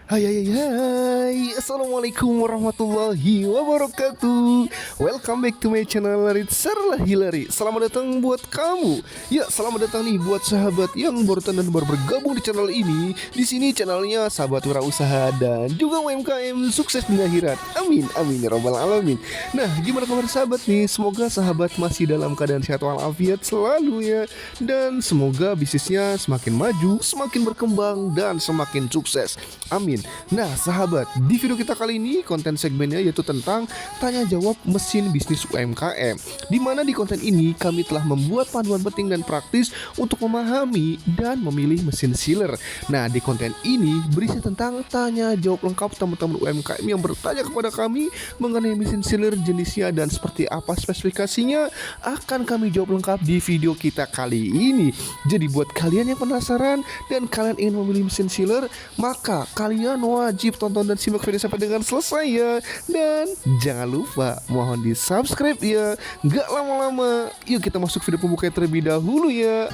Hai, Assalamualaikum warahmatullahi wabarakatuh. Welcome back to my channel Ritzer Hilary. Selamat datang buat kamu. Ya, selamat datang nih buat sahabat yang baru bergabung di channel ini. Di sini channelnya sahabat wirausaha dan juga UMKM sukses di akhirat. Amin, amin ya robbal alamin. Nah, gimana kabar sahabat nih? Semoga sahabat masih dalam keadaan sehat walafiat selalu ya. Dan semoga bisnisnya semakin maju, semakin berkembang dan semakin sukses. Amin. Nah sahabat, di video kita kali ini konten segmennya yaitu tentang tanya jawab mesin bisnis UMKM, dimana di konten ini kami telah membuat panduan penting dan praktis untuk memahami dan memilih mesin sealer. Nah di konten ini berisi tentang tanya jawab lengkap teman-teman UMKM yang bertanya kepada kami mengenai mesin sealer, jenisnya dan seperti apa spesifikasinya, akan kami jawab lengkap di video kita kali ini. Jadi buat kalian yang penasaran dan kalian ingin memilih mesin sealer, maka kalian wajib tonton dan simak video sampai dengan selesai ya. Dan jangan lupa mohon di subscribe ya. Gak lama-lama, yuk kita masuk video pembuka terlebih dahulu ya.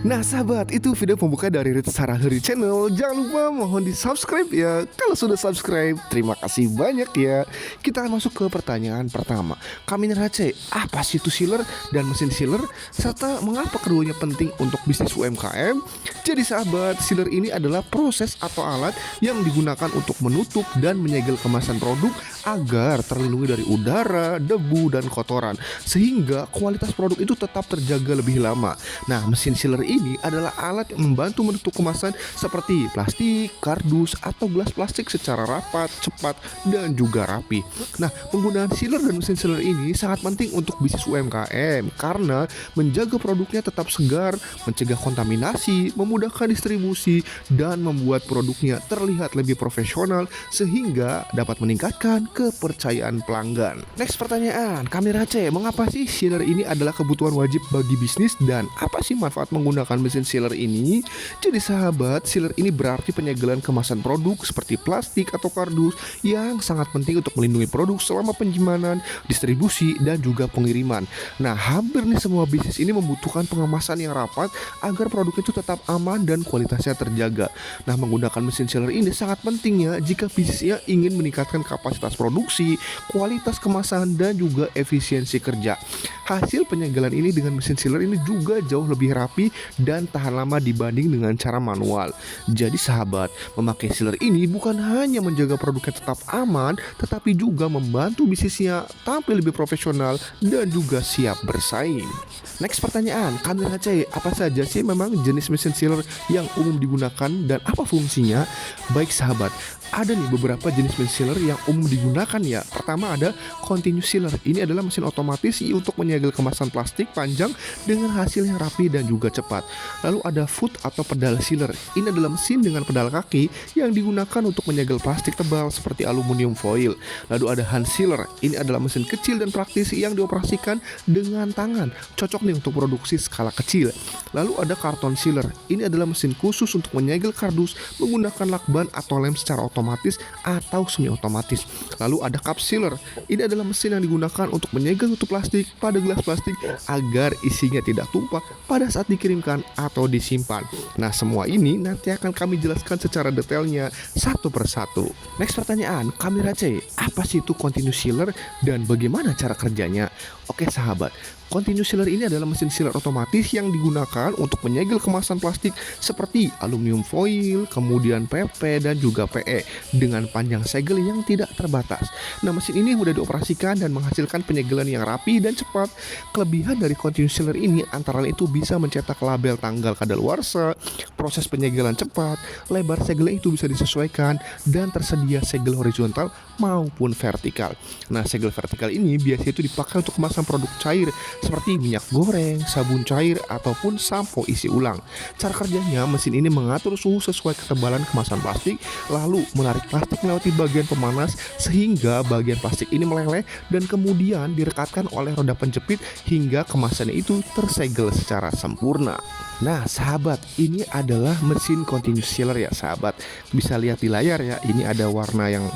Nah sahabat, itu video pembuka dari Ritzer Hilary Channel. Jangan lupa mohon di subscribe ya. Kalau sudah subscribe, terima kasih banyak ya. Kita akan masuk ke pertanyaan pertama. Kami neraca, apa sih itu sealer dan mesin sealer, serta mengapa keduanya penting untuk bisnis UMKM? Jadi sahabat, sealer ini adalah proses atau alat yang digunakan untuk menutup dan menyegel kemasan produk agar terlindungi dari udara, debu, dan kotoran, sehingga kualitas produk itu tetap terjaga lebih lama. Nah, mesin sealer ini adalah alat yang membantu menutup kemasan seperti plastik, kardus, atau gelas plastik secara rapat, cepat, dan juga rapi. Nah, penggunaan sealer dan mesin sealer ini sangat penting untuk bisnis UMKM karena menjaga produknya tetap segar, mencegah kontaminasi, memudahkan distribusi, dan membuat produknya terlihat lebih profesional sehingga dapat meningkatkan kepercayaan pelanggan. Next pertanyaan, kami Race, mengapa sih sealer ini adalah kebutuhan wajib bagi bisnis dan apa sih manfaat menggunakan mesin sealer ini? Jadi sahabat, sealer ini berarti penyegelan kemasan produk seperti plastik atau kardus yang sangat penting untuk melindungi produk selama penyimpanan, distribusi, dan juga pengiriman. Nah, hampir nih semua bisnis ini membutuhkan pengemasan yang rapat agar produk itu tetap aman dan kualitasnya terjaga. Nah, menggunakan mesin sealer ini sangat penting ya jika bisnisnya ingin meningkatkan kapasitas produksi, kualitas kemasan, dan juga efisiensi kerja. Hasil penyegelan ini dengan mesin sealer ini juga jauh lebih rapi dan tahan lama dibanding dengan cara manual. Jadi sahabat, memakai sealer ini bukan hanya menjaga produknya tetap aman, tetapi juga membantu bisnisnya tampil lebih profesional dan juga siap bersaing. Next pertanyaan, kami Aceh, apa saja sih memang jenis mesin sealer yang umum digunakan dan apa fungsinya? Baik sahabat, ada nih beberapa jenis mesin sealer yang umum digunakan ya. Pertama ada continuous sealer. Ini adalah mesin otomatis untuk menyegel kemasan plastik panjang dengan hasil yang rapi dan juga cepat. Lalu ada foot atau pedal sealer. Ini adalah mesin dengan pedal kaki yang digunakan untuk menyegel plastik tebal seperti aluminium foil. Lalu ada hand sealer. Ini adalah mesin kecil dan praktis yang dioperasikan dengan tangan. Cocok nih untuk produksi skala kecil. Lalu ada karton sealer. Ini adalah mesin khusus untuk menyegel kardus menggunakan lakban atau lem secara otomatis atau semi otomatis. Lalu ada cup sealer. Ini adalah mesin yang digunakan untuk menyegel tutup plastik pada gelas plastik agar isinya tidak tumpah pada saat dikirimkan atau disimpan. Nah, semua ini nanti akan kami jelaskan secara detailnya satu persatu. Next pertanyaan, kami Race, apa sih itu continuous sealer dan bagaimana cara kerjanya? Oke sahabat, continuous sealer ini adalah mesin sealer otomatis yang digunakan untuk menyegel kemasan plastik seperti aluminium foil, kemudian PP dan juga PE dengan panjang segel yang tidak terbatas. Nah, mesin ini mudah dioperasikan dan menghasilkan penyegelan yang rapi dan cepat. Kelebihan dari continuous sealer ini antara lain itu bisa mencetak label tanggal kadaluarsa, proses penyegelan cepat, lebar segel itu bisa disesuaikan, dan tersedia segel horizontal maupun vertikal. Nah, segel vertikal ini biasanya itu dipakai untuk kemasan produk cair seperti minyak goreng, sabun cair, ataupun sampo isi ulang. Cara kerjanya, mesin ini mengatur suhu sesuai ketebalan kemasan plastik, lalu menarik plastik melewati bagian pemanas sehingga bagian plastik ini meleleh dan kemudian direkatkan oleh roda penjepit hingga kemasannya itu tersegel secara sempurna. Nah, sahabat, ini adalah mesin continuous sealer ya, sahabat. Bisa lihat di layar ya, ini ada warna yang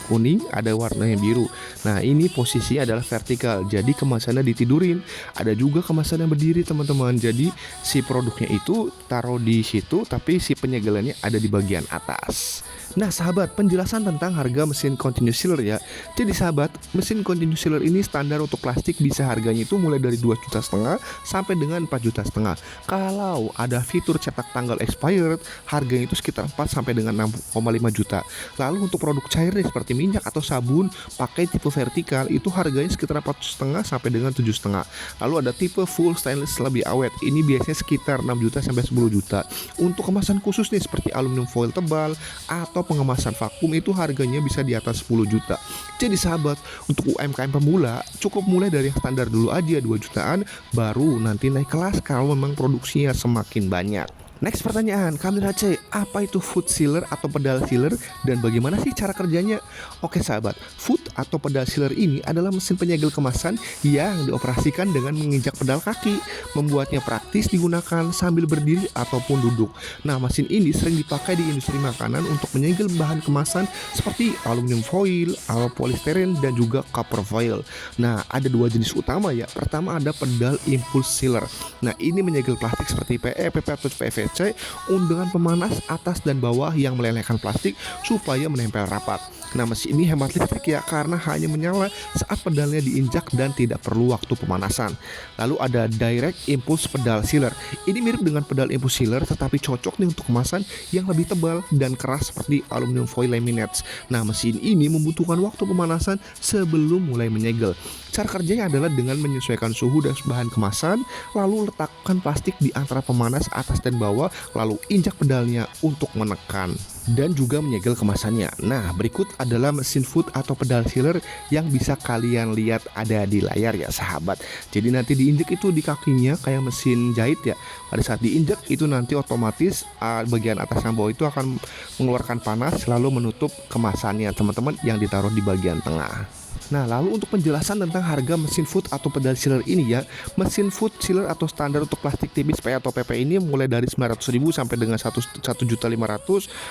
kuning, ada warna yang biru. Nah, ini posisinya adalah vertikal, jadi kemasannya ditidurin. Ada juga kemasan yang berdiri, teman-teman. Jadi si produknya itu taruh di situ, tapi si penyegelannya ada di bagian atas. Nah, sahabat, penjelasan tentang harga mesin continuous sealer ya. Jadi sahabat, mesin continuous sealer ini standar untuk plastik bisa harganya itu mulai dari 2,5 juta sampai dengan 4,5 juta. Kalau ada fitur cetak tanggal expired, harganya itu sekitar 4 sampai dengan 6,5 juta. Lalu untuk produk cair nih seperti minyak atau sabun pakai tipe vertikal itu harganya sekitar 4,5 sampai dengan 7,5. Lalu ada tipe full stainless lebih awet. Ini biasanya sekitar 6 juta sampai 10 juta. Untuk kemasan khusus nih seperti aluminium foil tebal atau pengemasan vakum itu harganya bisa di atas 10 juta. Jadi sahabat, untuk UMKM pemula cukup mulai dari yang standar dulu aja 2 jutaan, baru nanti naik kelas kalau memang produksinya semakin banyak. Next pertanyaan, Kamil C, apa itu foot sealer atau pedal sealer dan bagaimana sih cara kerjanya? Oke sahabat, foot atau pedal sealer ini adalah mesin penyegel kemasan yang dioperasikan dengan menginjak pedal kaki, membuatnya praktis digunakan sambil berdiri ataupun duduk. Nah, mesin ini sering dipakai di industri makanan untuk menyegel bahan kemasan seperti aluminium foil, polystyrene, dan juga copper foil. Nah, ada dua jenis utama ya. Pertama ada pedal impulse sealer. Nah, ini menyegel plastik seperti PE, PP atau PVC dengan pemanas atas dan bawah yang melelehkan plastik supaya menempel rapat. Nah, mesin ini hemat listrik ya karena hanya menyala saat pedalnya diinjak dan tidak perlu waktu pemanasan. Lalu ada direct impulse pedal sealer. Ini mirip dengan pedal impulse sealer tetapi cocok nih untuk kemasan yang lebih tebal dan keras seperti aluminium foil laminates. Nah, mesin ini membutuhkan waktu pemanasan sebelum mulai menyegel. Cara kerjanya adalah dengan menyesuaikan suhu dan bahan kemasan, lalu letakkan plastik di antara pemanas atas dan bawah, lalu injak pedalnya untuk menekan dan juga menyegel kemasannya. Nah, berikut adalah mesin foot atau pedal sealer yang bisa kalian lihat ada di layar ya sahabat. Jadi nanti diinjek itu di kakinya kayak mesin jahit ya. Pada saat diinjek itu nanti otomatis bagian atas yang bawah itu akan mengeluarkan panas lalu menutup kemasannya teman-teman yang ditaruh di bagian tengah. Nah, lalu untuk penjelasan tentang harga mesin foot atau pedal sealer ini ya, mesin foot sealer atau standar untuk plastik tipis PE atau PP ini mulai dari 900.000 sampai dengan 1,5 juta.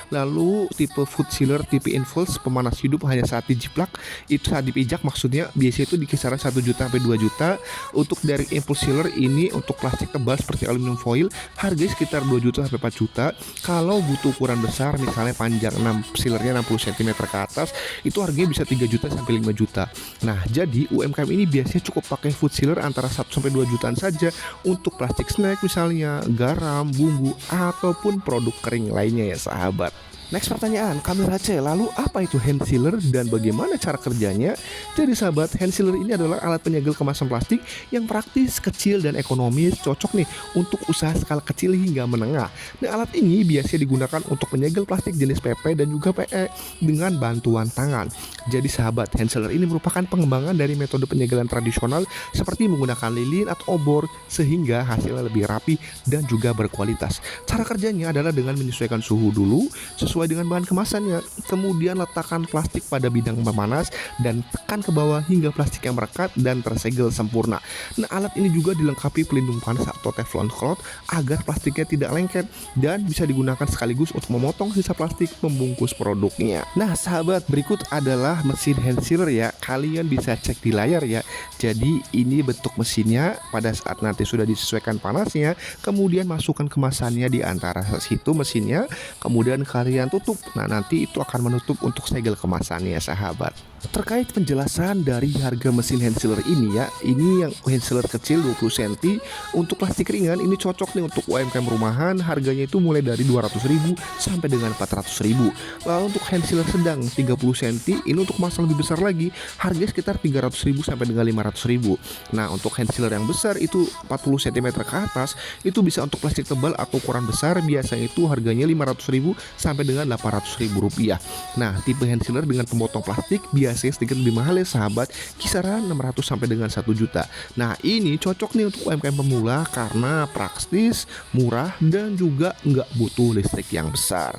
Lalu tipe foot sealer tipe impulse pemanas hidup hanya saat dijiplak, itu saat dipijak maksudnya, biasanya itu di kisaran 1 juta sampai 2 juta. Untuk dari impulse sealer ini untuk plastik tebal seperti aluminium foil harganya sekitar 2 juta sampai 4 juta. Kalau butuh ukuran besar misalnya panjang sealernya 60 cm ke atas, itu harganya bisa 3 juta sampai 5 juta. Nah, jadi UMKM ini biasanya cukup pakai food sealer antara 1 sampai 2 jutaan saja untuk plastik snack misalnya, garam, bumbu, ataupun produk kering lainnya ya sahabat. Next pertanyaan, Kamil C, lalu apa itu hand sealer dan bagaimana cara kerjanya? Jadi sahabat, hand sealer ini adalah alat penyegel kemasan plastik yang praktis, kecil, dan ekonomis, cocok nih untuk usaha skala kecil hingga menengah. Nah, alat ini biasanya digunakan untuk menyegel plastik jenis PP dan juga PE dengan bantuan tangan. Jadi sahabat, hand sealer ini merupakan pengembangan dari metode penyegelan tradisional seperti menggunakan lilin atau obor sehingga hasilnya lebih rapi dan juga berkualitas. Cara kerjanya adalah dengan menyesuaikan suhu dulu sesuai dengan bahan kemasannya, kemudian letakkan plastik pada bidang pemanas dan tekan ke bawah hingga plastiknya merekat dan tersegel sempurna. Nah, alat ini juga dilengkapi pelindung panas atau teflon cloth agar plastiknya tidak lengket dan bisa digunakan sekaligus untuk memotong sisa plastik pembungkus produknya. Nah, sahabat, berikut adalah mesin hand sealer ya. Kalian bisa cek di layar ya. Jadi ini bentuk mesinnya pada saat nanti sudah disesuaikan panasnya, kemudian masukkan kemasannya di antara situ mesinnya, kemudian kalian tutup. Nah, nanti itu akan menutup untuk segel kemasannya sahabat. Terkait penjelasan dari harga mesin hand sealer ini ya, ini yang hand sealer kecil 20 cm untuk plastik ringan ini cocok nih untuk UMKM rumahan, harganya itu mulai dari 200.000 sampai dengan 400.000. Lalu untuk hand sealer sedang 30 cm ini untuk kemasan lebih besar lagi, harganya sekitar 300.000 sampai dengan 500.000. Nah, untuk hand sealer yang besar itu 40 cm ke atas, itu bisa untuk plastik tebal atau ukuran besar, biasanya itu harganya 500.000 sampai dengan 800.000 rupiah. Nah, tipe hand sealer dengan pemotong plastik biasanya sedikit lebih mahal ya sahabat, kisaran 600 sampai dengan 1 juta. Nah, ini cocok nih untuk UMKM pemula karena praktis, murah, dan juga nggak butuh listrik yang besar.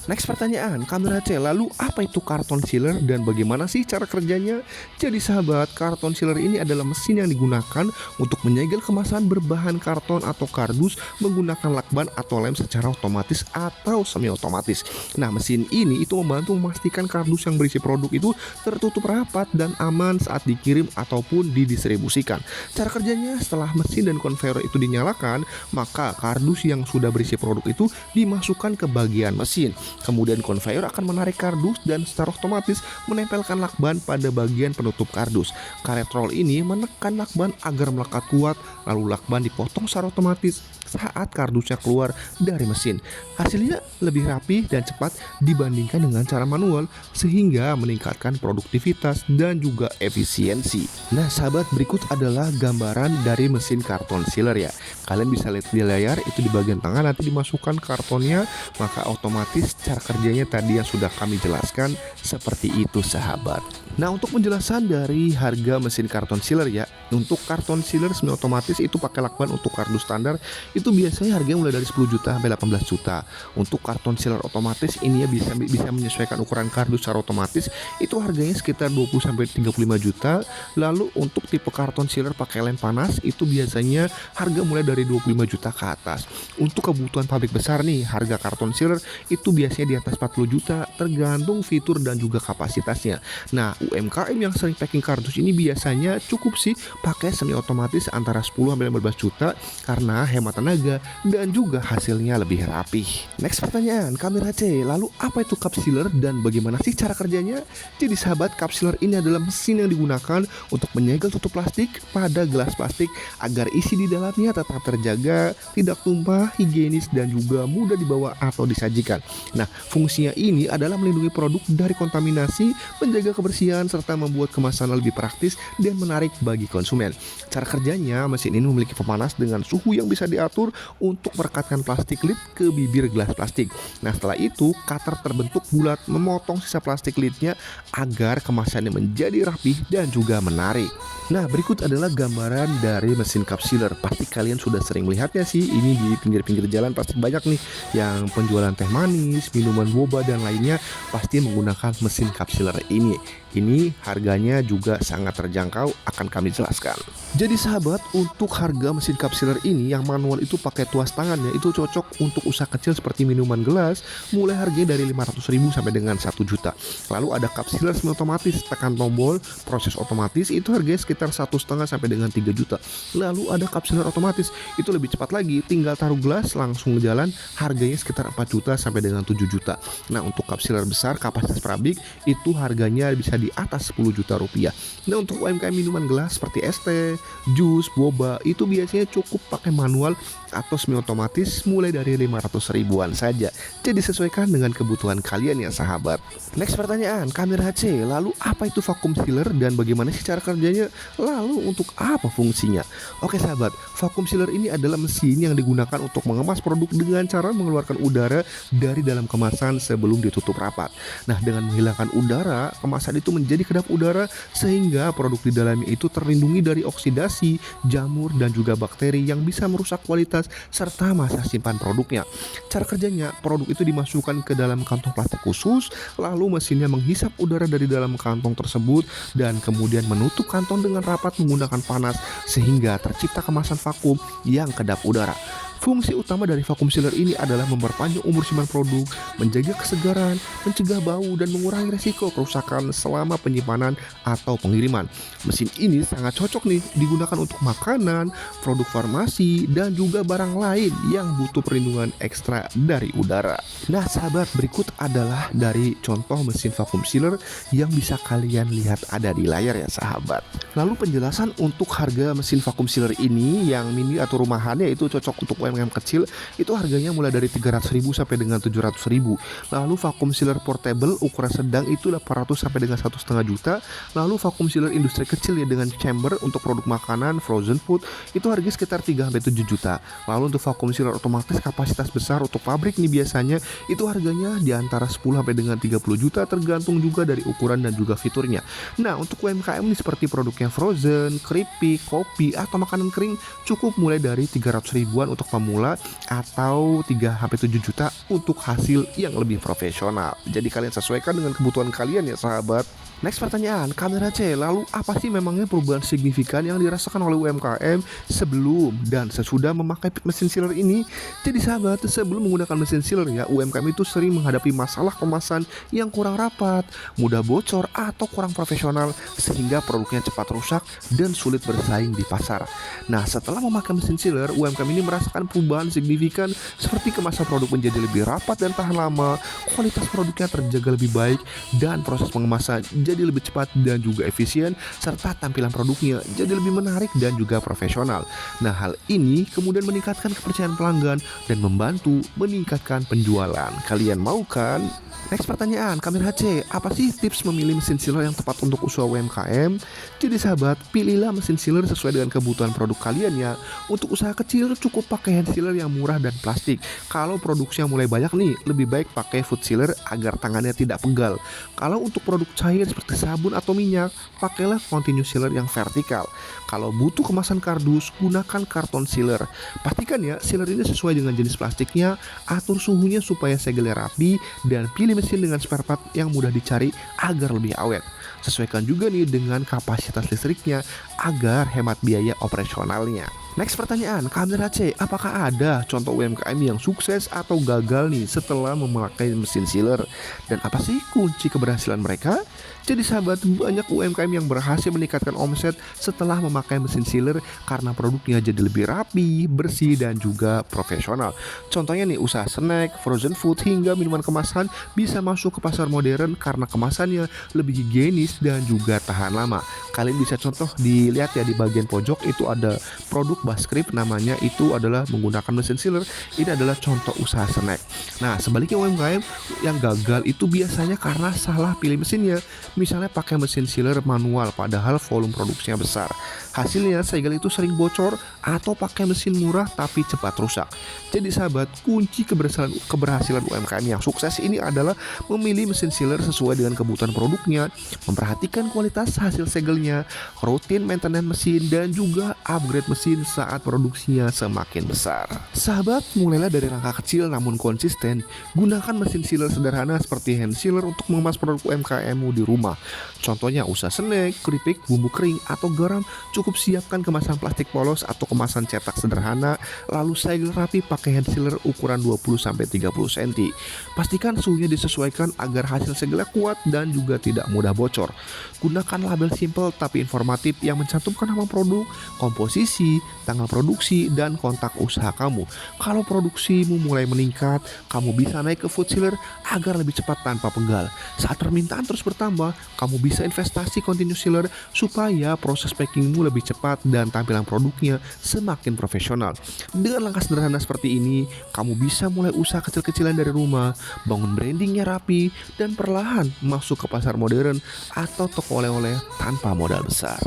Next pertanyaan, Kamera C, lalu apa itu karton sealer dan bagaimana sih cara kerjanya? Jadi sahabat, karton sealer ini adalah mesin yang digunakan untuk menyegel kemasan berbahan karton atau kardus menggunakan lakban atau lem secara otomatis atau semi otomatis. Nah, mesin ini itu membantu memastikan kardus yang berisi produk itu tertutup rapat dan aman saat dikirim ataupun didistribusikan. Cara kerjanya, setelah mesin dan konveyor itu dinyalakan, maka kardus yang sudah berisi produk itu dimasukkan ke bagian mesin. Kemudian konveyor akan menarik kardus dan secara otomatis menempelkan lakban pada bagian penutup kardus. Karet roll ini menekan lakban agar melekat kuat, lalu lakban dipotong secara otomatis saat kardusnya keluar dari mesin. Hasilnya lebih rapi dan cepat dibandingkan dengan cara manual, sehingga meningkatkan produktivitas dan juga efisiensi. Nah sahabat, berikut adalah gambaran dari mesin karton sealer ya. Kalian bisa lihat di layar, itu di bagian tengah nanti dimasukkan kartonnya, maka otomatis cara kerjanya tadi yang sudah kami jelaskan seperti itu sahabat. Nah, untuk penjelasan dari harga mesin karton sealer ya, untuk karton sealer semi otomatis itu pakai lakban untuk kardus standar itu biasanya harganya mulai dari 10 juta sampai 18 juta. Untuk karton sealer otomatis ini ya bisa menyesuaikan ukuran kardus secara otomatis, itu harganya sekitar 20 sampai 35 juta. Lalu untuk tipe karton sealer pakai lem panas itu biasanya harga mulai dari 25 juta ke atas. Untuk kebutuhan pabrik besar nih, harga karton sealer itu biasanya di atas 40 juta tergantung fitur dan juga kapasitasnya. Nah, UMKM yang sering packing kardus ini biasanya cukup sih pakai semi otomatis antara 10 sampai 15 juta karena hemat tenaga dan juga hasilnya lebih rapih. Next pertanyaan, Kamera C, lalu apa itu cup sealer dan bagaimana sih cara kerjanya? Jadi sahabat, cup sealer ini adalah mesin yang digunakan untuk menyegel tutup plastik pada gelas plastik agar isi di dalamnya tetap terjaga, tidak tumpah, higienis dan juga mudah dibawa atau disajikan. Nah, fungsinya ini adalah melindungi produk dari kontaminasi, menjaga kebersihan, serta membuat kemasan lebih praktis dan menarik bagi konsumen. Cara kerjanya, mesin ini memiliki pemanas dengan suhu yang bisa diatur untuk merekatkan plastik lid ke bibir gelas plastik. Nah, setelah itu cutter terbentuk bulat memotong sisa plastik lidnya agar kemasannya menjadi rapi dan juga menarik. Nah, berikut adalah gambaran dari mesin cup sealer. Pasti kalian sudah sering melihatnya sih. Ini di pinggir-pinggir jalan pasti banyak nih yang penjualan teh manis, minuman boba dan lainnya pasti menggunakan mesin cup sealer ini. Ini harganya juga sangat terjangkau, akan kami jelaskan. Jadi sahabat, untuk harga mesin cup sealer ini yang manual itu pakai tuas tangannya itu cocok untuk usaha kecil seperti minuman gelas, mulai harganya dari 500.000 sampai dengan 1 juta. Lalu ada cup sealer semi otomatis, tekan tombol, proses otomatis, itu harganya sekitar 1,5 sampai dengan 3 juta. Lalu ada cup sealer otomatis, itu lebih cepat lagi, tinggal taruh gelas langsung jalan, harganya sekitar 4 juta sampai dengan 7 juta. Nah, untuk cup sealer besar kapasitas perabrik itu harganya bisa di atas 10 juta rupiah. Nah, untuk UMKM minuman gelas seperti es teh, jus, boba itu biasanya cukup pakai manual atau semi otomatis mulai dari 500 ribuan saja. Jadi sesuaikan dengan kebutuhan kalian ya sahabat. Next pertanyaan, Kamera C, lalu apa itu vacuum sealer dan bagaimana sih cara kerjanya? Lalu untuk apa fungsinya? Oke sahabat, vacuum sealer ini adalah mesin yang digunakan untuk mengemas produk dengan cara mengeluarkan udara dari dalam kemasan sebelum ditutup rapat. Nah, dengan menghilangkan udara, kemasan itu menjadi kedap udara sehingga produk di dalamnya itu terlindungi dari oksidasi, jamur dan juga bakteri yang bisa merusak kualitas serta masa simpan produknya. Cara kerjanya, produk itu dimasukkan ke dalam kantong plastik khusus, lalu mesinnya menghisap udara dari dalam kantong tersebut dan kemudian menutup kantong dengan rapat menggunakan panas sehingga tercipta kemasan vakum yang kedap udara. Fungsi utama dari vacuum sealer ini adalah memperpanjang umur simpan produk, menjaga kesegaran, mencegah bau, dan mengurangi resiko kerusakan selama penyimpanan atau pengiriman. Mesin ini sangat cocok nih digunakan untuk makanan, produk farmasi, dan juga barang lain yang butuh perlindungan ekstra dari udara. Nah sahabat, berikut adalah dari contoh mesin vacuum sealer yang bisa kalian lihat ada di layar ya sahabat. Lalu penjelasan untuk harga mesin vacuum sealer ini yang mini atau rumahan, yaitu cocok untuk UMKM kecil, itu harganya mulai dari 300.000 sampai dengan 700.000. Lalu vacuum sealer portable ukuran sedang itu 800 sampai dengan 1,5 juta. Lalu vacuum sealer industri kecil ya dengan chamber untuk produk makanan, frozen food, itu harganya sekitar 3 sampai 7 juta. Lalu untuk vacuum sealer otomatis kapasitas besar untuk pabrik nih biasanya itu harganya di antara 10 sampai dengan 30 juta, tergantung juga dari ukuran dan juga fiturnya. Nah, untuk UMKM ini seperti produknya frozen, keripik, kopi, atau makanan kering cukup mulai dari 300 ribuan untuk pemula atau 3 sampai 7 juta untuk hasil yang lebih profesional. Jadi kalian sesuaikan dengan kebutuhan kalian ya sahabat. Next pertanyaan, kamera C, lalu apa sih memangnya perubahan signifikan yang dirasakan oleh UMKM sebelum dan sesudah memakai mesin sealer ini? Jadi sahabat, sebelum menggunakan mesin sealer ya, UMKM itu sering menghadapi masalah kemasan yang kurang rapat, mudah bocor atau kurang profesional sehingga produknya cepat rusak dan sulit bersaing di pasar. Nah, setelah memakai mesin sealer, UMKM ini merasakan perubahan signifikan seperti kemasan produk menjadi lebih rapat dan tahan lama, kualitas produknya terjaga lebih baik, dan proses pengemasan jadi lebih cepat dan juga efisien, serta tampilan produknya jadi lebih menarik dan juga profesional. Nah, hal ini kemudian meningkatkan kepercayaan pelanggan dan membantu meningkatkan penjualan. Kalian mau kan? Next pertanyaan, kamera C, apa sih tips memilih mesin sealer yang tepat untuk usaha UMKM? Jadi sahabat, pilihlah mesin sealer sesuai dengan kebutuhan produk kalian ya. Untuk usaha kecil cukup pakai hand sealer yang murah dan plastik. Kalau produksinya mulai banyak nih, lebih baik pakai food sealer agar tangannya tidak pegal. Kalau untuk produk cair seperti sabun atau minyak, pakailah continuous sealer yang vertikal. Kalau butuh kemasan kardus, gunakan karton sealer. Pastikan ya, sealer ini sesuai dengan jenis plastiknya, atur suhunya supaya segelnya rapi, dan pilih mesin dengan spare part yang mudah dicari agar lebih awet. Sesuaikan juga nih dengan kapasitas listriknya agar hemat biaya operasionalnya. Next pertanyaan, kamera C, apakah ada contoh UMKM yang sukses atau gagal nih setelah memakai mesin sealer? Dan apa sih kunci keberhasilan mereka? Jadi sahabat, banyak UMKM yang berhasil meningkatkan omset setelah memakai mesin sealer karena produknya jadi lebih rapi, bersih, dan juga profesional. Contohnya nih, usaha snack, frozen food, hingga minuman kemasan bisa masuk ke pasar modern karena kemasannya lebih higienis dan juga tahan lama. Kalian bisa contoh dilihat ya di bagian pojok itu ada produk Baskrip, namanya itu adalah menggunakan mesin sealer. Ini adalah contoh usaha snack. Nah, sebaliknya UMKM yang gagal itu biasanya karena salah pilih mesinnya. Misalnya pakai mesin sealer manual padahal volume produksinya besar. Hasilnya segel itu sering bocor atau pakai mesin murah tapi cepat rusak. Jadi sahabat, kunci keberhasilan UMKM yang sukses ini adalah memilih mesin sealer sesuai dengan kebutuhan produknya, memperhatikan kualitas hasil segelnya, rutin maintenance mesin, dan juga upgrade mesin saat produksinya semakin besar. Sahabat, mulailah dari langkah kecil namun konsisten. Gunakan mesin sealer sederhana seperti hand sealer untuk mengemas produk UMKM-mu di rumah. Contohnya usaha snack, keripik, bumbu kering, atau garam, cukup siapkan kemasan plastik polos atau kemasan cetak sederhana, lalu segel rapi pakai hand sealer ukuran 20-30 cm. Pastikan suhunya disesuaikan agar hasil segelnya kuat dan juga tidak mudah bocor. Gunakan label simple tapi informatif yang mencantumkan nama produk, komposisi, tanggal produksi, dan kontak usaha kamu. Kalau produksimu mulai meningkat, kamu bisa naik ke food sealer agar lebih cepat tanpa pegal. Saat permintaan terus bertambah, kamu bisa investasi continuous sealer supaya proses packingmu lebih cepat dan tampilan produknya semakin profesional. Dengan langkah sederhana seperti ini, kamu bisa mulai usaha kecil-kecilan dari rumah, bangun brandingnya rapi, dan perlahan masuk ke pasar modern atau toko oleh-oleh tanpa modal besar.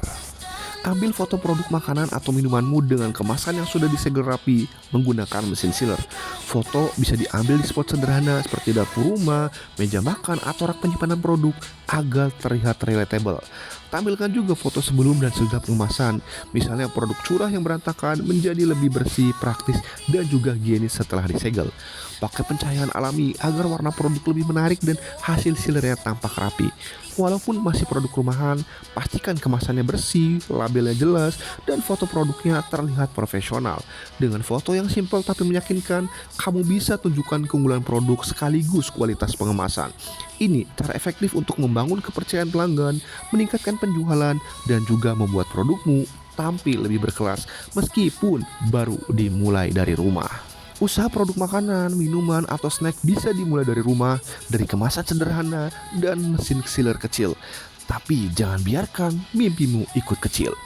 Ambil foto produk makanan atau minumanmu dengan kemasan yang sudah disegel rapi menggunakan mesin sealer. Foto bisa diambil di spot sederhana seperti dapur rumah, meja makan, atau rak penyimpanan produk agar terlihat relatable. Tampilkan juga foto sebelum dan sesudah pengemasan. Misalnya produk curah yang berantakan menjadi lebih bersih, praktis, dan juga higienis setelah disegel. Pakai pencahayaan alami agar warna produk lebih menarik dan hasil sealernya tampak rapi. Walaupun masih produk rumahan, pastikan kemasannya bersih, labelnya jelas, dan foto produknya terlihat profesional. Dengan foto yang simpel tapi meyakinkan, kamu bisa tunjukkan keunggulan produk sekaligus kualitas pengemasan. Ini cara efektif untuk membangun kepercayaan pelanggan, meningkatkan penjualan, dan juga membuat produkmu tampil lebih berkelas meskipun baru dimulai dari rumah. Usaha produk makanan, minuman, atau snack bisa dimulai dari rumah, dari kemasan sederhana, dan mesin sealer kecil. Tapi jangan biarkan mimpimu ikut kecil.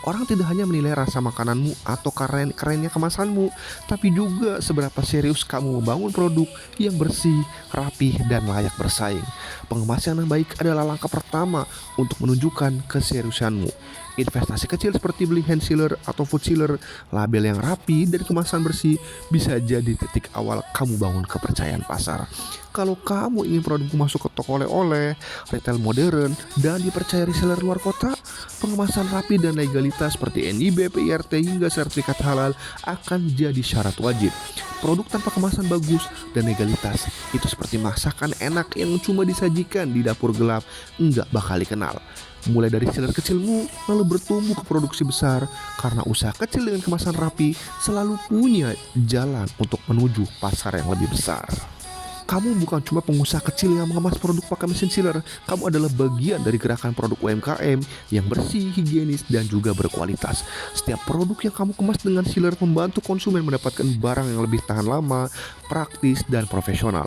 Orang tidak hanya menilai rasa makananmu atau kerennya kemasanmu, tapi juga seberapa serius kamu membangun produk yang bersih, rapih, dan layak bersaing. Pengemasan yang baik adalah langkah pertama untuk menunjukkan keseriusanmu. Investasi kecil seperti beli hand sealer atau food sealer, label yang rapi, dan kemasan bersih bisa jadi titik awal kamu bangun kepercayaan pasar. Kalau kamu ingin produkmu masuk ke toko oleh-oleh, retail modern, dan dipercaya reseller luar kota, pengemasan rapi dan legalitas seperti NIB, PIRT, hingga sertifikat halal akan jadi syarat wajib. Produk tanpa kemasan bagus dan legalitas itu seperti masakan enak yang cuma disajikan di dapur gelap, enggak bakal dikenal. Mulai dari sealer kecilmu, lalu bertumbuh ke produksi besar, karena usaha kecil dengan kemasan rapi selalu punya jalan untuk menuju pasar yang lebih besar. Kamu bukan cuma pengusaha kecil yang mengemas produk pakai mesin sealer. Kamu adalah bagian dari gerakan produk UMKM yang bersih, higienis, dan juga berkualitas. Setiap produk yang kamu kemas dengan sealer membantu konsumen mendapatkan barang yang lebih tahan lama, praktis, dan profesional.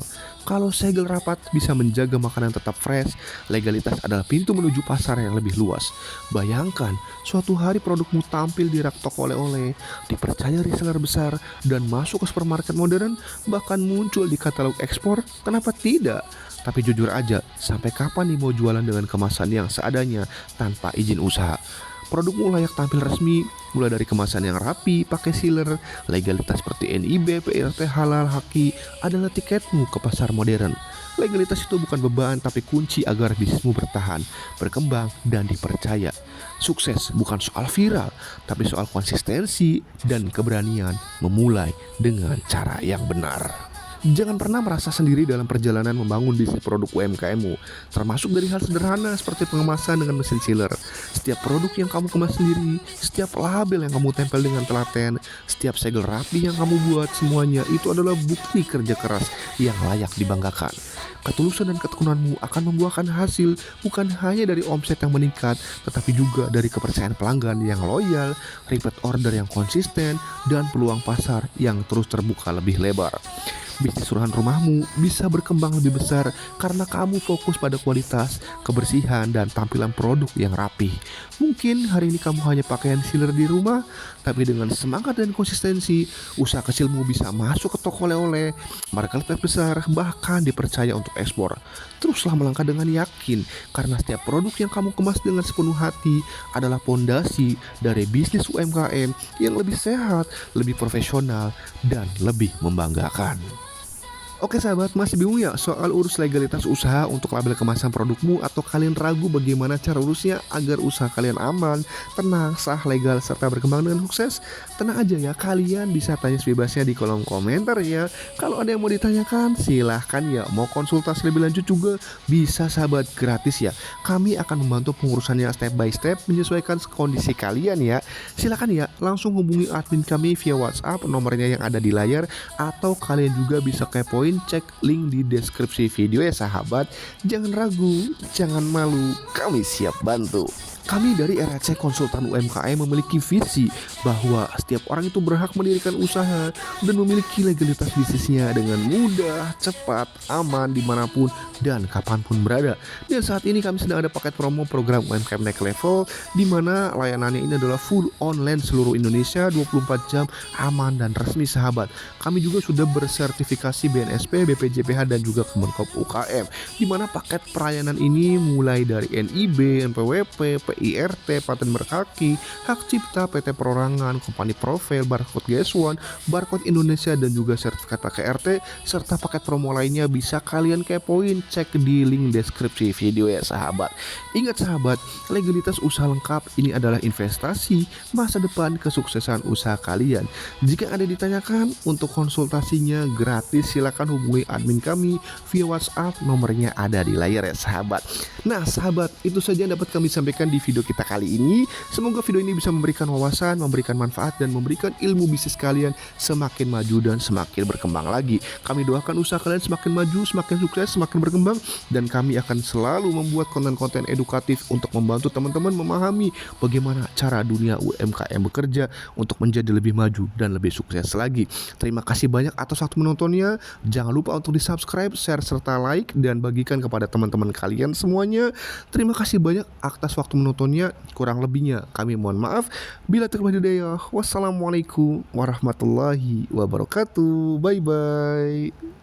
Kalau segel rapat bisa menjaga makanan tetap fresh, legalitas adalah pintu menuju pasar yang lebih luas. Bayangkan, suatu hari produkmu tampil di rak toko oleh-oleh, dipercaya reseller besar, dan masuk ke supermarket modern, bahkan muncul di katalog ekspor. Kenapa tidak? Tapi jujur aja, sampai kapan nih mau jualan dengan kemasan yang seadanya tanpa izin usaha? Produkmu layak tampil resmi, mulai dari kemasan yang rapi, pakai sealer, legalitas seperti NIB, PIRT, halal, haki, adalah tiketmu ke pasar modern. Legalitas itu bukan beban, tapi kunci agar bisnismu bertahan, berkembang, dan dipercaya. Sukses bukan soal viral, tapi soal konsistensi dan keberanian memulai dengan cara yang benar. Jangan pernah merasa sendiri dalam perjalanan membangun bisnis produk UMKM-mu, termasuk dari hal sederhana seperti pengemasan dengan mesin sealer. Setiap produk yang kamu kemas sendiri, setiap label yang kamu tempel dengan telaten, setiap segel rapi yang kamu buat, semuanya itu adalah bukti kerja keras yang layak dibanggakan. Ketulusan dan ketekunanmu akan membuahkan hasil bukan hanya dari omset yang meningkat, tetapi juga dari kepercayaan pelanggan yang loyal, repeat order yang konsisten, dan peluang pasar yang terus terbuka lebih lebar. Bisnis rumahan rumahmu bisa berkembang lebih besar karena kamu fokus pada kualitas, kebersihan, dan tampilan produk yang rapih. Mungkin hari ini kamu hanya pakaian sealer di rumah, tapi dengan semangat dan konsistensi, usaha kecilmu bisa masuk ke toko oleh-oleh, marketplace besar, bahkan dipercaya untuk ekspor. Teruslah melangkah dengan yakin, karena setiap produk yang kamu kemas dengan sepenuh hati adalah pondasi dari bisnis UMKM yang lebih sehat, lebih profesional, dan lebih membanggakan. Oke sahabat, masih bingung ya soal urus legalitas usaha untuk label kemasan produkmu, atau kalian ragu bagaimana cara urusnya agar usaha kalian aman, tenang, sah, legal, serta berkembang dengan sukses? Tenang aja ya, kalian bisa tanya sebebasnya di kolom komentar ya. Kalau ada yang mau ditanyakan, silahkan ya. Mau konsultasi lebih lanjut juga bisa sahabat, gratis ya. Kami akan membantu pengurusannya step by step menyesuaikan kondisi kalian ya. Silahkan ya, langsung hubungi admin kami via WhatsApp, nomornya yang ada di layar, atau kalian juga bisa kepoin, cek link di deskripsi video ya sahabat. Jangan ragu, jangan malu, kami siap bantu. Kami dari RAC Konsultan UMKM memiliki visi bahwa setiap orang itu berhak mendirikan usaha dan memiliki legalitas bisnisnya dengan mudah, cepat, aman dimanapun dan kapanpun berada. Dan saat ini kami sedang ada paket promo program UMKM Next Level, di mana layanannya ini adalah full online seluruh Indonesia, 24 jam, aman dan resmi sahabat. Kami juga sudah bersertifikasi BNSP, BPJPH, dan juga Kemenkop UKM, di mana paket pelayanan ini mulai dari NIB, NPWP, IRT, paten berkaki, hak cipta, PT Perorangan, company profile, barcode GS1, barcode Indonesia, dan juga sertifikat pakai RT, serta paket promo lainnya bisa kalian kepoin, cek di link deskripsi video ya sahabat. Ingat sahabat, legalitas usaha lengkap ini adalah investasi masa depan kesuksesan usaha kalian. Jika ada ditanyakan untuk konsultasinya gratis, silakan hubungi admin kami via WhatsApp, nomornya ada di layar ya sahabat. Nah sahabat, itu saja yang dapat kami sampaikan di video kita kali ini. Semoga video ini bisa memberikan wawasan, memberikan manfaat, dan memberikan ilmu bisnis kalian semakin maju dan semakin berkembang lagi. Kami doakan usaha kalian semakin maju, semakin sukses, semakin berkembang, dan kami akan selalu membuat konten-konten edukatif untuk membantu teman-teman memahami bagaimana cara dunia UMKM bekerja untuk menjadi lebih maju dan lebih sukses lagi. Terima kasih banyak atas waktu menontonnya. Jangan lupa untuk di subscribe, share, serta like, dan bagikan kepada teman-teman kalian semuanya. Terima kasih banyak atas waktu menontonnya. Kurang lebihnya kami mohon maaf. Bila terhidayah, wassalamualaikum warahmatullahi wabarakatuh. Bye bye.